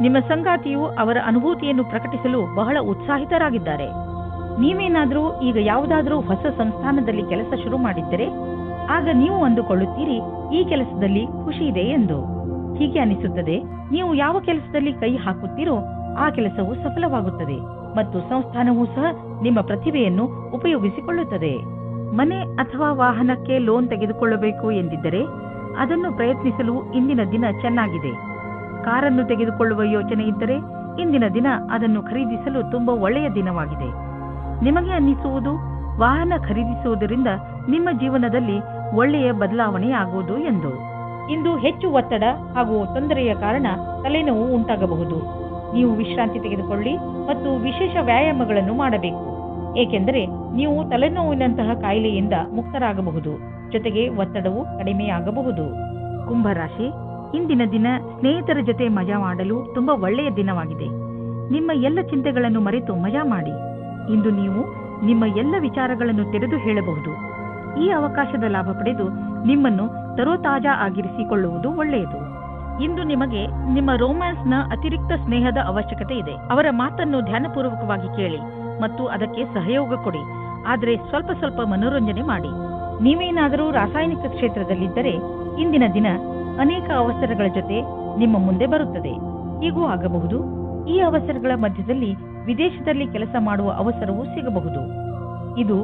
ನಿಮ್ಮ ಸಂಗಾತಿಯು ಅವರ ಅನುಭೂತಿಯನ್ನು ಪ್ರಕಟಿಸಲು ಬಹಳ ಉತ್ಸಾಹಿತರಾಗಿದ್ದಾರೆ. ನೀವೇನಾದರೂ ಈಗ ಯಾವುದಾದರೂ ಹೊಸ ಸಂಸ್ಥಾನದಲ್ಲಿ ಕೆಲಸ ಶುರು ಮಾಡಿದ್ದರೆ ಆಗ ನೀವು ಅಂದುಕೊಳ್ಳುತ್ತೀರಿ ಈ ಕೆಲಸದಲ್ಲಿ ಖುಷಿ ಇದೆ ಎಂದು. ಹೀಗೆ ಅನಿಸುತ್ತದೆ, ನೀವು ಯಾವ ಕೆಲಸದಲ್ಲಿ ಕೈ ಹಾಕುತ್ತೀರೋ ಆ ಕೆಲಸವು ಸಫಲವಾಗುತ್ತದೆ ಮತ್ತು ಸಂಸ್ಥಾನವೂ ಸಹ ನಿಮ್ಮ ಪ್ರತಿಭೆಯನ್ನು ಉಪಯೋಗಿಸಿಕೊಳ್ಳುತ್ತದೆ. ಮನೆ ಅಥವಾ ವಾಹನಕ್ಕೆ ಲೋನ್ ತೆಗೆದುಕೊಳ್ಳಬೇಕು ಎಂದಿದ್ದರೆ ಅದನ್ನು ಪ್ರಯತ್ನಿಸಲು ಇಂದಿನ ದಿನ ಚೆನ್ನಾಗಿದೆ. ಕಾರನ್ನು ತೆಗೆದುಕೊಳ್ಳುವ ಯೋಚನೆ ಇದ್ದರೆ ಇಂದಿನ ದಿನ ಅದನ್ನು ಖರೀದಿಸಲು ತುಂಬಾ ಒಳ್ಳೆಯ ದಿನವಾಗಿದೆ. ನಿಮಗೆ ಅನ್ನಿಸುವುದು ವಾಹನ ಖರೀದಿಸುವುದರಿಂದ ನಿಮ್ಮ ಜೀವನದಲ್ಲಿ ಒಳ್ಳೆಯ ಬದಲಾವಣೆ ಆಗುವುದು ಎಂದು. ಇಂದು ಹೆಚ್ಚು ಒತ್ತಡ ಹಾಗೂ ತೊಂದರೆಯ ಕಾರಣ ತಲೆನೋವು ಉಂಟಾಗಬಹುದು. ನೀವು ವಿಶ್ರಾಂತಿ ತೆಗೆದುಕೊಳ್ಳಿ ಮತ್ತು ವಿಶೇಷ ವ್ಯಾಯಾಮಗಳನ್ನು ಮಾಡಬೇಕು, ಏಕೆಂದರೆ ನೀವು ತಲೆನೋವಿನಂತಹ ಕಾಯಿಲೆಯಿಂದ ಮುಕ್ತರಾಗಬಹುದು. ಜೊತೆಗೆ ಒತ್ತಡವು ಕಡಿಮೆಯಾಗಬಹುದು. ಕುಂಭರಾಶಿ, ಇಂದಿನ ದಿನ ಸ್ನೇಹಿತರ ಜೊತೆ ಮಜಾ ಮಾಡಲು ತುಂಬಾ ಒಳ್ಳೆಯ ದಿನವಾಗಿದೆ. ನಿಮ್ಮ ಎಲ್ಲ ಚಿಂತೆಗಳನ್ನು ಮರೆತು ಮಜಾ ಮಾಡಿ. ಇಂದು ನೀವು ನಿಮ್ಮ ಎಲ್ಲ ವಿಚಾರಗಳನ್ನು ತೆರೆದು ಹೇಳಬಹುದು. ಈ ಅವಕಾಶದ ಲಾಭ ಪಡೆದು ನಿಮ್ಮನ್ನು ತರೋತಾಜಾ ಆಗಿರಿಸಿಕೊಳ್ಳುವುದು ಒಳ್ಳೆಯದು. ಇಂದು ನಿಮಗೆ ನಿಮ್ಮ ರೋಮ್ಯಾನ್ಸ್ನ ಅತಿರಿಕ್ತ ಸ್ನೇಹದ ಅವಶ್ಯಕತೆ ಇದೆ. ಅವರ ಮಾತನ್ನು ಧ್ಯಾನಪೂರ್ವಕವಾಗಿ ಕೇಳಿ ಮತ್ತು ಅದಕ್ಕೆ ಸಹಯೋಗ ಕೊಡಿ. ಆದರೆ ಸ್ವಲ್ಪ ಸ್ವಲ್ಪ ಮನೋರಂಜನೆ ಮಾಡಿ. ನೀವೇನಾದರೂ ರಾಸಾಯನಿಕ ಕ್ಷೇತ್ರದಲ್ಲಿದ್ದರೆ ಇಂದಿನ ದಿನ ಅನೇಕ ಅವಸರಗಳ ಜೊತೆ ನಿಮ್ಮ ಮುಂದೆ ಬರುತ್ತದೆ. ಹೀಗೂ ಆಗಬಹುದು, ಈ ಅವಸರಗಳ ಮಧ್ಯದಲ್ಲಿ ವಿದೇಶದಲ್ಲಿ ಕೆಲಸ ಮಾಡುವ ಅವಸರವೂ ಸಿಗಬಹುದು. ಇದು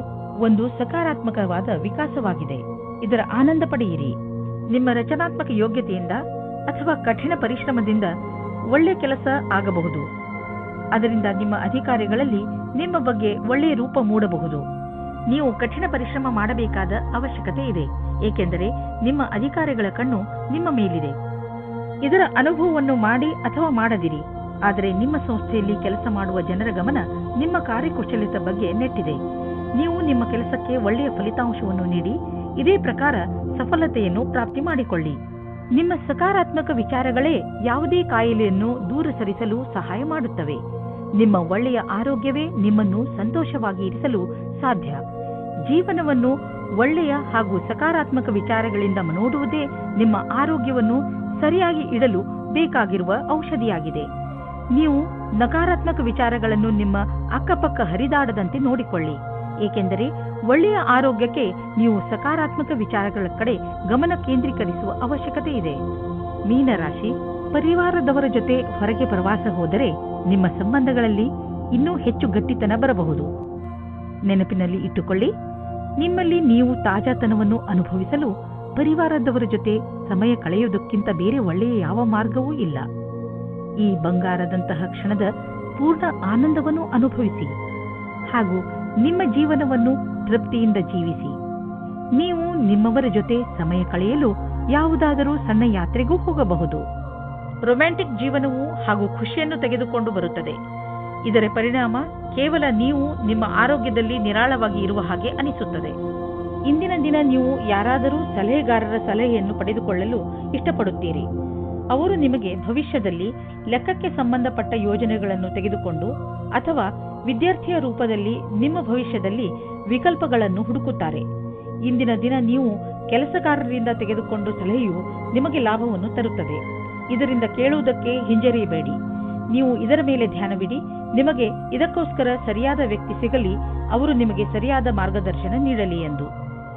ಒಂದು ಸಕಾರಾತ್ಮಕವಾದ ವಿಕಾಸವಾಗಿದೆ. ಇದರ ಆನಂದ ಪಡೆಯಿರಿ. ನಿಮ್ಮ ರಚನಾತ್ಮಕ ಯೋಗ್ಯತೆಯಿಂದ ಅಥವಾ ಕಠಿಣ ಪರಿಶ್ರಮದಿಂದ ಒಳ್ಳೆ ಕೆಲಸ ಆಗಬಹುದು. ಅದರಿಂದ ನಿಮ್ಮ ಅಧಿಕಾರಿಗಳಲ್ಲಿ ನಿಮ್ಮ ಬಗ್ಗೆ ಒಳ್ಳೆಯ ರೂಪ ಮೂಡಬಹುದು. ನೀವು ಕಠಿಣ ಪರಿಶ್ರಮ ಮಾಡಬೇಕಾದ ಅವಶ್ಯಕತೆ ಇದೆ, ಏಕೆಂದರೆ ನಿಮ್ಮ ಅಧಿಕಾರಿಗಳ ಕಣ್ಣು ನಿಮ್ಮ ಮೇಲಿದೆ. ಇದರ ಅನುಭವವನ್ನು ಮಾಡಿ ಅಥವಾ ಮಾಡದಿರಿ, ಆದರೆ ನಿಮ್ಮ ಸಂಸ್ಥೆಯಲ್ಲಿ ಕೆಲಸ ಮಾಡುವ ಜನರ ಗಮನ ನಿಮ್ಮ ಕಾರ್ಯಕುಶಲತೆ ಬಗ್ಗೆ ನೆಟ್ಟಿದೆ. ನೀವು ನಿಮ್ಮ ಕೆಲಸಕ್ಕೆ ಒಳ್ಳೆಯ ಫಲಿತಾಂಶವನ್ನು ನೀಡಿ ಇದೇ ಪ್ರಕಾರ ಸಫಲತೆಯನ್ನು ಪ್ರಾಪ್ತಿ ಮಾಡಿಕೊಳ್ಳಿ. ನಿಮ್ಮ ಸಕಾರಾತ್ಮಕ ವಿಚಾರಗಳೇ ಯಾವುದೇ ಕಾಯಿಲೆಯನ್ನು ದೂರ ಸರಿಸಲು ಸಹಾಯ ಮಾಡುತ್ತವೆ. ನಿಮ್ಮ ಒಳ್ಳೆಯ ಆರೋಗ್ಯವೇ ನಿಮ್ಮನ್ನು ಸಂತೋಷವಾಗಿ ಇರಿಸಲು ಸಾಧ್ಯ. ಜೀವನವನ್ನು ಒಳ್ಳೆಯ ಹಾಗೂ ಸಕಾರಾತ್ಮಕ ವಿಚಾರಗಳಿಂದ ನೋಡುವುದೇ ನಿಮ್ಮ ಆರೋಗ್ಯವನ್ನು ಸರಿಯಾಗಿ ಇಡಲು ಬೇಕಾಗಿರುವ ಔಷಧಿಯಾಗಿದೆ. ನೀವು ನಕಾರಾತ್ಮಕ ವಿಚಾರಗಳನ್ನು ನಿಮ್ಮ ಅಕ್ಕಪಕ್ಕ ಹರಿದಾಡದಂತೆ ನೋಡಿಕೊಳ್ಳಿ, ಏಕೆಂದರೆ ಒಳ್ಳೆಯ ಆರೋಗ್ಯಕ್ಕೆ ನೀವು ಸಕಾರಾತ್ಮಕ ವಿಚಾರಗಳ ಕಡೆ ಗಮನ ಕೇಂದ್ರೀಕರಿಸುವ ಅವಶ್ಯಕತೆ ಇದೆ. ಮೀನರಾಶಿ, ಪರಿವಾರದವರ ಜೊತೆ ಹೊರಗೆ ಪ್ರವಾಸ ಹೋದರೆ ನಿಮ್ಮ ಸಂಬಂಧಗಳಲ್ಲಿ ಇನ್ನೂ ಹೆಚ್ಚು ಗಟ್ಟಿತನ ಬರಬಹುದು. ನೆನಪಿನಲ್ಲಿ ಇಟ್ಟುಕೊಳ್ಳಿ, ನಿಮ್ಮಲ್ಲಿ ನೀವು ತಾಜಾತನವನ್ನು ಅನುಭವಿಸಲು ಪರಿವಾರದವರ ಜೊತೆ ಸಮಯ ಕಳೆಯುವುದಕ್ಕಿಂತ ಬೇರೆ ಒಳ್ಳೆಯ ಯಾವ ಮಾರ್ಗವೂ ಇಲ್ಲ. ಈ ಬಂಗಾರದಂತಹ ಕ್ಷಣದ ಪೂರ್ಣ ಆನಂದವನ್ನು ಅನುಭವಿಸಿ ಹಾಗೂ ನಿಮ್ಮ ಜೀವನವನ್ನು ತೃಪ್ತಿಯಿಂದ ಜೀವಿಸಿ. ನೀವು ನಿಮ್ಮವರ ಜೊತೆ ಸಮಯ ಕಳೆಯಲು ಯಾವುದಾದರೂ ಸಣ್ಣ ಯಾತ್ರೆಗೂ ಹೋಗಬಹುದು. ರೊಮ್ಯಾಂಟಿಕ್ ಜೀವನವು ಹಾಗೂ ಖುಷಿಯನ್ನು ತೆಗೆದುಕೊಂಡು ಬರುತ್ತದೆ. ಇದರ ಪರಿಣಾಮ ಕೇವಲ ನೀವು ನಿಮ್ಮ ಆರೋಗ್ಯದಲ್ಲಿ ನಿರಾಳವಾಗಿ ಇರುವ ಹಾಗೆ ಅನಿಸುತ್ತದೆ. ಇಂದಿನ ದಿನ ನೀವು ಯಾರಾದರೂ ಸಲಹೆಗಾರರ ಸಲಹೆಯನ್ನು ಪಡೆದುಕೊಳ್ಳಲು ಇಷ್ಟಪಡುತ್ತೀರಿ. ಅವರು ನಿಮಗೆ ಭವಿಷ್ಯದಲ್ಲಿ ಲೆಕ್ಕಕ್ಕೆ ಸಂಬಂಧಪಟ್ಟ ಯೋಜನೆಗಳನ್ನು ತೆಗೆದುಕೊಂಡು ಅಥವಾ ವಿದ್ಯಾರ್ಥಿಯ ರೂಪದಲ್ಲಿ ನಿಮ್ಮ ಭವಿಷ್ಯದಲ್ಲಿ ವಿಕಲ್ಪಗಳನ್ನು ಹುಡುಕುತ್ತಾರೆ. ಇಂದಿನ ದಿನ ನೀವು ಕೆಲಸಗಾರರಿಂದ ತೆಗೆದುಕೊಂಡು ಸಲಹೆಯು ನಿಮಗೆ ಲಾಭವನ್ನು ತರುತ್ತದೆ. ಇದರಿಂದ ಕೇಳುವುದಕ್ಕೆ ಹಿಂಜರಿಯಬೇಡಿ. ನೀವು ಇದರ ಮೇಲೆ ಧ್ಯಾನವಿಡಿ. ನಿಮಗೆ ಇದಕ್ಕೋಸ್ಕರ ಸರಿಯಾದ ವ್ಯಕ್ತಿ ಸಿಗಲಿ, ಅವರು ನಿಮಗೆ ಸರಿಯಾದ ಮಾರ್ಗದರ್ಶನ ನೀಡಲಿ ಎಂದು.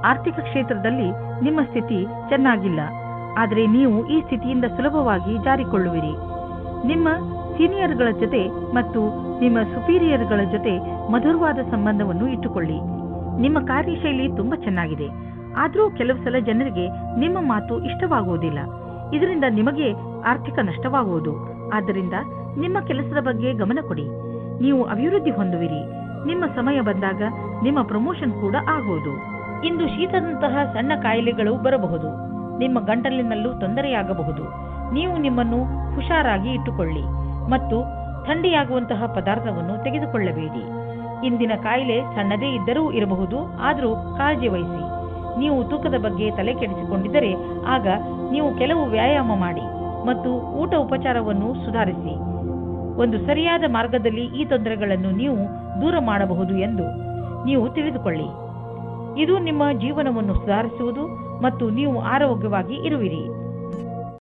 ಆರ್ಥಿಕ ಕ್ಷೇತ್ರದಲ್ಲಿ ನಿಮ್ಮ ಸ್ಥಿತಿ ಚೆನ್ನಾಗಿಲ್ಲ, ಆದರೆ ನೀವು ಈ ಸ್ಥಿತಿಯಿಂದ ಸುಲಭವಾಗಿ ಜಾರಿಕೊಳ್ಳುವಿರಿ. ನಿಮ್ಮ ಸೀನಿಯರ್ಗಳ ಜೊತೆ ಮತ್ತು ನಿಮ್ಮ ಸುಪೀರಿಯರ್ಗಳ ಜೊತೆ ಮಧುರವಾದ ಸಂಬಂಧವನ್ನು ಇಟ್ಟುಕೊಳ್ಳಿ. ನಿಮ್ಮ ಕಾರ್ಯಶೈಲಿ ತುಂಬಾ ಚೆನ್ನಾಗಿದೆ, ಆದರೂ ಕೆಲವು ಸಲ ಜನರಿಗೆ ನಿಮ್ಮ ಮಾತು ಇಷ್ಟವಾಗುವುದಿಲ್ಲ. ಇದರಿಂದ ನಿಮಗೆ ಆರ್ಥಿಕ ನಷ್ಟವಾಗುವುದು. ಆದ್ದರಿಂದ ನಿಮ್ಮ ಕೆಲಸದ ಬಗ್ಗೆ ಗಮನ ಕೊಡಿ. ನೀವು ಅಭಿವೃದ್ಧಿ ಹೊಂದುವಿರಿ. ನಿಮ್ಮ ಸಮಯ ಬಂದಾಗ ನಿಮ್ಮ ಪ್ರಮೋಷನ್ ಕೂಡ ಆಗುವುದು. ಇಂದು ಶೀತದಂತಹ ಸಣ್ಣ ಕಾಯಿಲೆಗಳು ಬರಬಹುದು. ನಿಮ್ಮ ಗಂಟಲಿನಲ್ಲೂ ತೊಂದರೆಯಾಗಬಹುದು. ನೀವು ನಿಮ್ಮನ್ನು ಹುಷಾರಾಗಿ ಇಟ್ಟುಕೊಳ್ಳಿ ಮತ್ತು ಥಂಡಿಯಾಗುವಂತಹ ಪದಾರ್ಥವನ್ನು ತೆಗೆದುಕೊಳ್ಳಬೇಡಿ. ಇಂದಿನ ಕಾಯಿಲೆ ಸಣ್ಣದೇ ಇದ್ದರೂ ಇರಬಹುದು, ಆದರೂ ಕಾಳಜಿ ವಹಿಸಿ. ನೀವು ತೂಕದ ಬಗ್ಗೆ ತಲೆ ಕೆಡಿಸಿಕೊಂಡಿದ್ದರೆ ಆಗ ನೀವು ಕೆಲವು ವ್ಯಾಯಾಮ ಮಾಡಿ ಮತ್ತು ಊಟ ಉಪಚಾರವನ್ನು ಸುಧಾರಿಸಿ. ಒಂದು ಸರಿಯಾದ ಮಾರ್ಗದಲ್ಲಿ ಈ ತೊಂದರೆಗಳನ್ನು ನೀವು ದೂರ ಮಾಡಬಹುದು ಎಂದು ನೀವು ತಿಳಿದುಕೊಳ್ಳಿ. ಇದು ನಿಮ್ಮ ಜೀವನವನ್ನು ಸುಧಾರಿಸುವುದು ಮತ್ತು ನೀವು ಆರೋಗ್ಯವಾಗಿ ಇರುವಿರಿ.